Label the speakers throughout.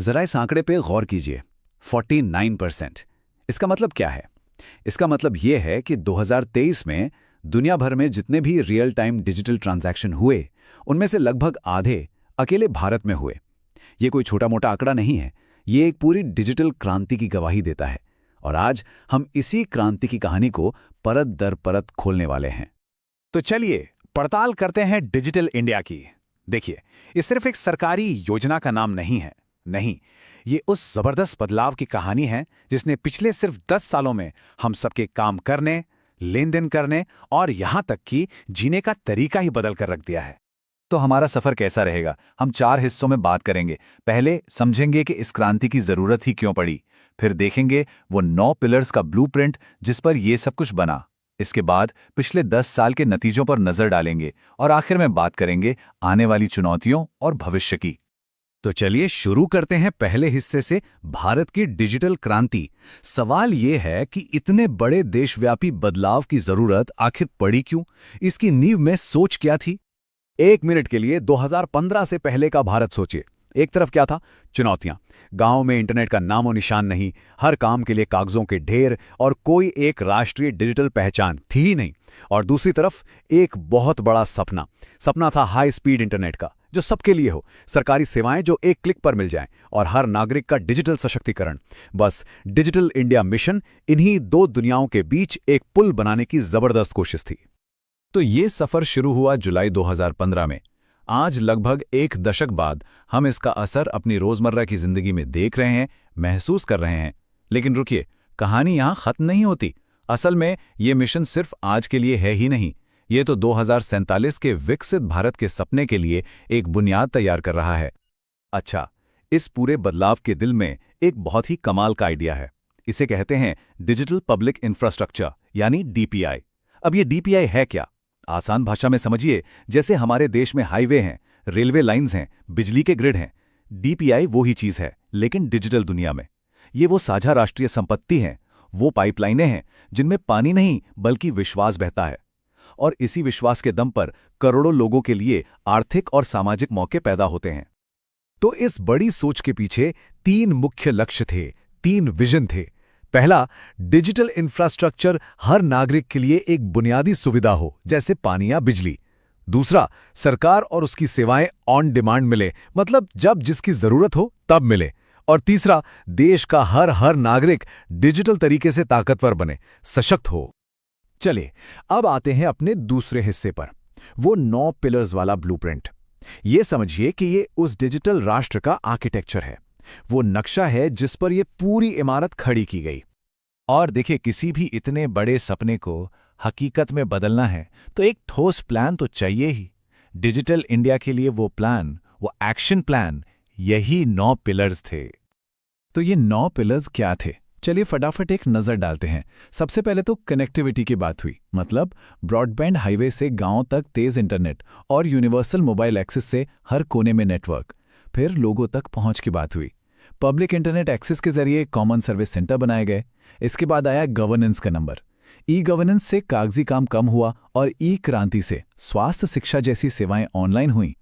Speaker 1: जरा इस आंकड़े पे गौर कीजिए। 49%। इसका मतलब क्या है? इसका मतलब ये है कि 2023 में दुनिया भर में जितने भी रियल टाइम डिजिटल ट्रांजैक्शन हुए, उनमें से लगभग आधे अकेले भारत में हुए। ये कोई छोटा मोटा आंकड़ा नहीं है, ये एक पूरी डिजिटल क्रांति की गवाही देता है। और आज हम इसी क्रांति की कहानी को परत दर परत खोलने वाले हैं।
Speaker 2: तो चलिए पड़ताल करते हैं डिजिटल इंडिया की। देखिए, ये सिर्फ एक सरकारी योजना का नाम नहीं है। नहीं, ये उस जबरदस्त बदलाव की कहानी है जिसने पिछले सिर्फ 10 सालों में हम सबके काम करने, लेन देन करने और यहां तक कि जीने का तरीका ही बदल कर रख दिया है।
Speaker 3: तो हमारा सफर कैसा रहेगा? हम 4 हिस्सों में बात करेंगे। पहले समझेंगे कि इस क्रांति की जरूरत ही क्यों पड़ी। फिर देखेंगे वो 9 पिलर्स का ब्लूप्रिंट जिस पर ये सब कुछ बना। इसके बाद पिछले 10 साल के नतीजों पर नजर डालेंगे और आखिर में बात करेंगे आने वाली चुनौतियों और भविष्य की।
Speaker 1: तो चलिए शुरू करते हैं पहले हिस्से से, भारत की डिजिटल क्रांति। सवाल ये है कि इतने बड़े देशव्यापी बदलाव की जरूरत आखिर पड़ी क्यों? इसकी नींव में सोच क्या थी? 1 मिनट के लिए 2015 से पहले का भारत सोचिए। एक तरफ क्या था? चुनौतियां। गांव में इंटरनेट का नामो निशान नहीं, हर काम के लिए कागजों के ढेर और कोई एक राष्ट्रीय डिजिटल पहचान थी ही नहीं। और दूसरी तरफ एक बहुत बड़ा सपना था हाई स्पीड इंटरनेट का, जो सबके लिए हो, सरकारी सेवाएं जो एक क्लिक पर मिल जाएं और हर नागरिक का डिजिटल सशक्तिकरण। बस डिजिटल इंडिया मिशन इन्हीं दो दुनियाओं के बीच एक पुल बनाने की जबरदस्त कोशिश थी।
Speaker 3: तो ये सफर शुरू हुआ जुलाई 2015 में। आज लगभग एक दशक बाद हम इसका असर अपनी रोजमर्रा की जिंदगी में देख रहे हैं, महसूस कर रहे हैं। लेकिन रुकिए, कहानी यहां खत्म नहीं होती। असल में ये मिशन सिर्फ आज के लिए है ही नहीं, ये तो 2047 के विकसित भारत के सपने के लिए एक बुनियाद तैयार कर रहा है। अच्छा, इस पूरे बदलाव के दिल में एक बहुत ही कमाल का आइडिया है। इसे कहते हैं डिजिटल पब्लिक इंफ्रास्ट्रक्चर, यानी डीपीआई। अब ये डीपीआई है क्या? आसान भाषा में समझिए, जैसे हमारे देश में हाईवे हैं, रेलवे लाइंस हैं, बिजली के ग्रिड हैं। डीपीआई वो ही चीज है, लेकिन डिजिटल दुनिया में। ये वो साझा राष्ट्रीय संपत्ति हैं, वो पाइपलाइनें हैं जिनमें पानी नहीं बल्कि विश्वास बहता है। और इसी विश्वास के दम पर करोड़ों लोगों के लिए आर्थिक और सामाजिक मौके पैदा होते हैं।
Speaker 1: तो इस बड़ी सोच के पीछे 3 मुख्य लक्ष्य थे, 3 विजन थे। पहला, डिजिटल इंफ्रास्ट्रक्चर हर नागरिक के लिए एक बुनियादी सुविधा हो, जैसे पानी या बिजली। दूसरा, सरकार और उसकी सेवाएं ऑन डिमांड मिले, मतलब जब जिसकी जरूरत हो तब मिले। और तीसरा, देश का हर नागरिक डिजिटल तरीके से ताकतवर बने, सशक्त हो। चलिए अब आते हैं अपने दूसरे हिस्से पर, वो 9 पिलर्स वाला ब्लूप्रिंट। ये समझिए कि ये उस डिजिटल राष्ट्र का आर्किटेक्चर है, वो नक्शा है जिस पर यह पूरी इमारत खड़ी की गई।
Speaker 3: और देखिए, किसी भी इतने बड़े सपने को हकीकत में बदलना है तो एक ठोस प्लान तो चाहिए ही। डिजिटल इंडिया के लिए वो प्लान, वो एक्शन प्लान, यही 9 पिलर्स थे। तो ये 9 पिलर्स क्या थे? चलिए फटाफट एक नजर डालते हैं। सबसे पहले तो कनेक्टिविटी की बात हुई, मतलब ब्रॉडबैंड हाईवे से गांव तक तेज इंटरनेट और यूनिवर्सल मोबाइल एक्सेस से हर कोने में नेटवर्क। फिर लोगों तक पहुंच की बात हुई, पब्लिक इंटरनेट एक्सेस के जरिए कॉमन सर्विस सेंटर बनाए गए। इसके बाद आया गवर्नेंस का नंबर। ई गवर्नेंस से कागजी काम कम हुआ और ई क्रांति से स्वास्थ्य शिक्षा जैसी सेवाएं ऑनलाइन हुई।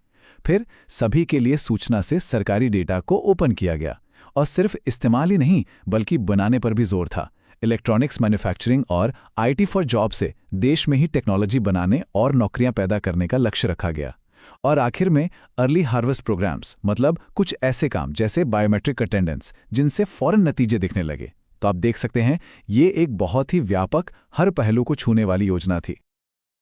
Speaker 3: फिर सभी के लिए सूचना से सरकारी डेटा को ओपन किया गया, और सिर्फ इस्तेमाल ही नहीं बल्कि बनाने पर भी जोर था। इलेक्ट्रॉनिक्स मैन्युफैक्चरिंग और आईटी फॉर जॉब से देश में ही टेक्नोलॉजी बनाने और नौकरियां पैदा करने का लक्ष्य रखा गया। और आखिर में अर्ली हार्वेस्ट प्रोग्राम्स, मतलब कुछ ऐसे काम जैसे बायोमेट्रिक अटेंडेंस जिनसे फौरन नतीजे दिखने लगे। तो आप देख सकते हैं, ये एक बहुत ही व्यापक, हर पहलू को छूने वाली योजना थी।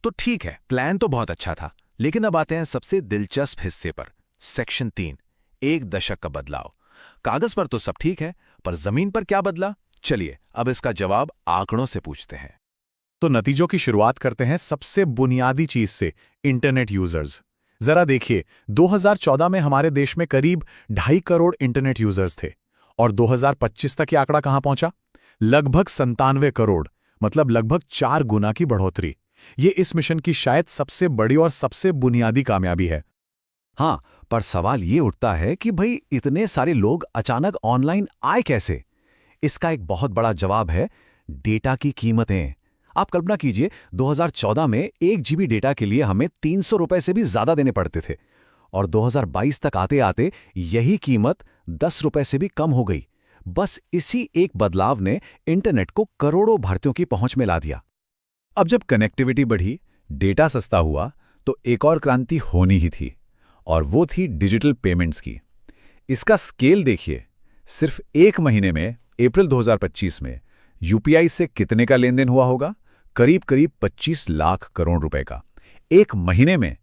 Speaker 2: तो ठीक है, प्लान तो बहुत अच्छा था, लेकिन अब आते हैं सबसे दिलचस्प हिस्से पर, सेक्शन 3, एक दशक का बदलाव। कागज पर तो सब ठीक है, पर जमीन पर क्या बदला? चलिए अब इसका जवाब आंकड़ों से पूछते हैं।
Speaker 4: तो नतीजों की शुरुआत करते हैं सबसे बुनियादी चीज से, इंटरनेट यूजर्स। जरा देखिए, 2014 में हमारे देश में करीब 2.5 करोड़ इंटरनेट यूजर्स थे, और 2025 तक ये आंकड़ा कहां पहुंचा? लगभग 97 करोड़, मतलब लगभग 4 गुना की बढ़ोतरी। ये इस मिशन की शायद सबसे बड़ी और सबसे बुनियादी कामयाबी है।
Speaker 1: हाँ, पर सवाल ये उठता है कि भाई इतने सारे लोग अचानक ऑनलाइन आए कैसे? इसका एक बहुत बड़ा जवाब है डेटा की कीमतें। आप कल्पना कीजिए, 2014 में 1 जीबी डेटा के लिए हमें 300 रुपए से भी ज्यादा देने पड़ते थे, और 2022 तक आते आते यही कीमत ₹10 से भी कम हो गई। बस इसी एक बदलाव ने इंटरनेट को करोड़ों भारतीयों की पहुंच में ला दिया।
Speaker 3: अब जब कनेक्टिविटी बढ़ी, डेटा सस्ता हुआ, तो एक और क्रांति होनी ही थी, और वो थी डिजिटल पेमेंट्स की। इसका स्केल देखिए, सिर्फ 1 महीने में अप्रैल 2025 में यूपीआई से कितने का लेनदेन हुआ होगा? करीब करीब 25 लाख करोड़ रुपए का। 1 महीने में।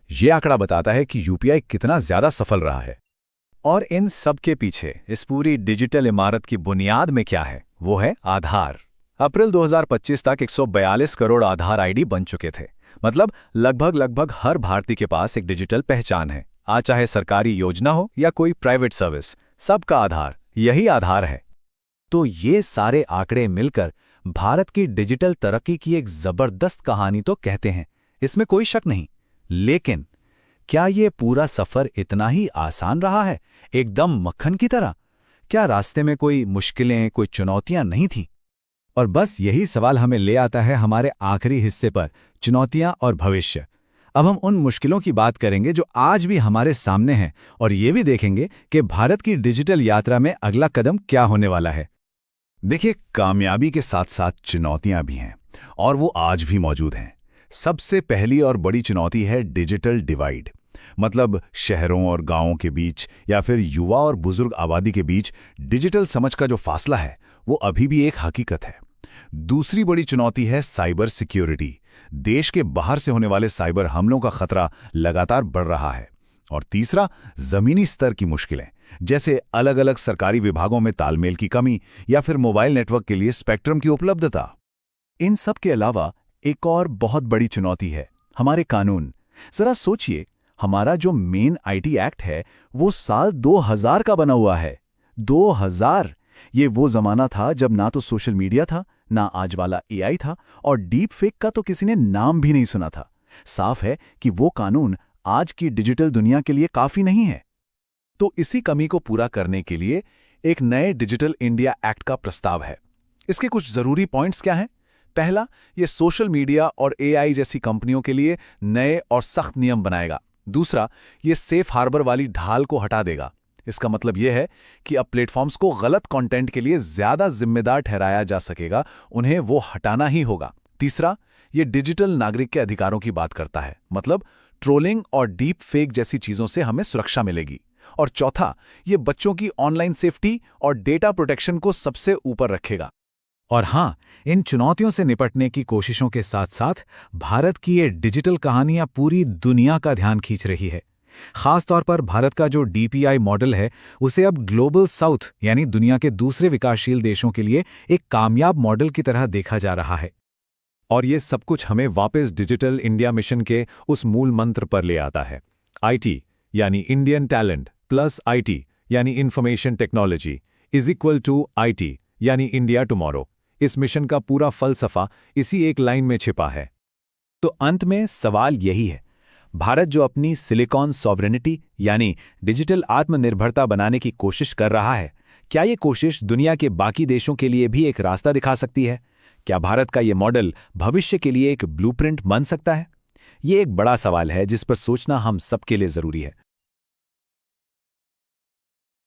Speaker 3: यह आंकड़ा बताता है कि यूपीआई कितना ज्यादा सफल रहा है। और इन सब के पीछे इस पूरी डिजिटल इमारत की बुनियाद में क्या है? वो है आधार। अप्रैल 2025 तक 142 करोड़ आधार आईडी बन चुके थे। मतलब लगभग हर भारतीय के पास एक डिजिटल पहचान है। आज चाहे सरकारी योजना हो या कोई प्राइवेट सर्विस, सबका आधार यही आधार है।
Speaker 1: तो ये सारे आंकड़े मिलकर भारत की डिजिटल तरक्की की एक जबरदस्त कहानी तो कहते हैं, इसमें कोई शक नहीं। लेकिन क्या ये पूरा सफर इतना ही आसान रहा है, एकदम मक्खन की तरह? क्या रास्ते में कोई मुश्किलें, कोई चुनौतियां नहीं थीं?
Speaker 3: और बस यही सवाल हमें ले आता है हमारे आखिरी हिस्से पर, चुनौतियां और भविष्य। अब हम उन मुश्किलों की बात करेंगे जो आज भी हमारे सामने हैं, और ये भी देखेंगे कि भारत की डिजिटल यात्रा में अगला कदम क्या होने वाला है।
Speaker 1: देखिए, कामयाबी के साथ साथ चुनौतियां भी हैं, और वो आज भी मौजूद हैं। सबसे पहली और बड़ी चुनौती है डिजिटल डिवाइड। मतलब शहरों और गांवों के बीच, या फिर युवा और बुजुर्ग आबादी के बीच डिजिटल समझ का जो फासला है, वो अभी भी एक हकीकत है। दूसरी बड़ी चुनौती है साइबर सिक्योरिटी। देश के बाहर से होने वाले साइबर हमलों का खतरा लगातार बढ़ रहा है। और तीसरा, जमीनी स्तर की मुश्किलें, जैसे अलग अलग सरकारी विभागों में तालमेल की कमी, या फिर मोबाइल नेटवर्क के लिए स्पेक्ट्रम की उपलब्धता।
Speaker 3: इन सब के अलावा एक और बहुत बड़ी चुनौती है हमारे कानून। जरा सोचिए, हमारा जो मेन आईटी एक्ट है वो साल 2000 का बना हुआ है। 2000! ये वो जमाना था जब ना तो सोशल मीडिया था, ना आज वाला एआई था, और डीप फेक का तो किसी ने नाम भी नहीं सुना था। साफ है कि वो कानून आज की डिजिटल दुनिया के लिए काफी नहीं है।
Speaker 4: तो इसी कमी को पूरा करने के लिए एक नए डिजिटल इंडिया एक्ट का प्रस्ताव है। इसके कुछ जरूरी पॉइंट्स क्या हैं? पहला, ये सोशल मीडिया और एआई जैसी कंपनियों के लिए नए और सख्त नियम बनाएगा। दूसरा, ये सेफ हार्बर वाली ढाल को हटा देगा। इसका मतलब यह है कि अब प्लेटफॉर्म्स को गलत कंटेंट के लिए ज्यादा जिम्मेदार ठहराया जा सकेगा, उन्हें वो हटाना ही होगा। तीसरा, ये डिजिटल नागरिक के अधिकारों की बात करता है, मतलब ट्रोलिंग और डीप फेक जैसी चीजों से हमें सुरक्षा मिलेगी। और चौथा, ये बच्चों की ऑनलाइन सेफ्टी और डेटा प्रोटेक्शन को सबसे ऊपर रखेगा।
Speaker 3: और हाँ, इन चुनौतियों से निपटने की कोशिशों के साथ साथ भारत की ये डिजिटल कहानियां पूरी दुनिया का ध्यान खींच रही है। खास तौर पर भारत का जो डीपीआई मॉडल है, उसे अब ग्लोबल साउथ यानी दुनिया के दूसरे विकासशील देशों के लिए एक कामयाब मॉडल की तरह देखा जा रहा है।
Speaker 4: और ये सब कुछ हमें वापस डिजिटल इंडिया मिशन के उस मूल मंत्र पर ले आता है। आईटी यानी इंडियन टैलेंट प्लस आईटी यानी information technology is equal to IT यानी इंडिया टुमारो। इस मिशन का पूरा फलसफा इसी एक लाइन में छिपा है।
Speaker 3: तो अंत में सवाल यही है, भारत जो अपनी सिलिकॉन सॉवरेनिटी यानी डिजिटल आत्मनिर्भरता बनाने की कोशिश कर रहा है, क्या ये कोशिश दुनिया के बाकी देशों के लिए भी एक रास्ता दिखा सकती है? क्या भारत का ये मॉडल भविष्य के लिए एक ब्लूप्रिंट बन सकता है? ये एक बड़ा सवाल है जिस पर सोचना हम सबके लिए जरूरी है।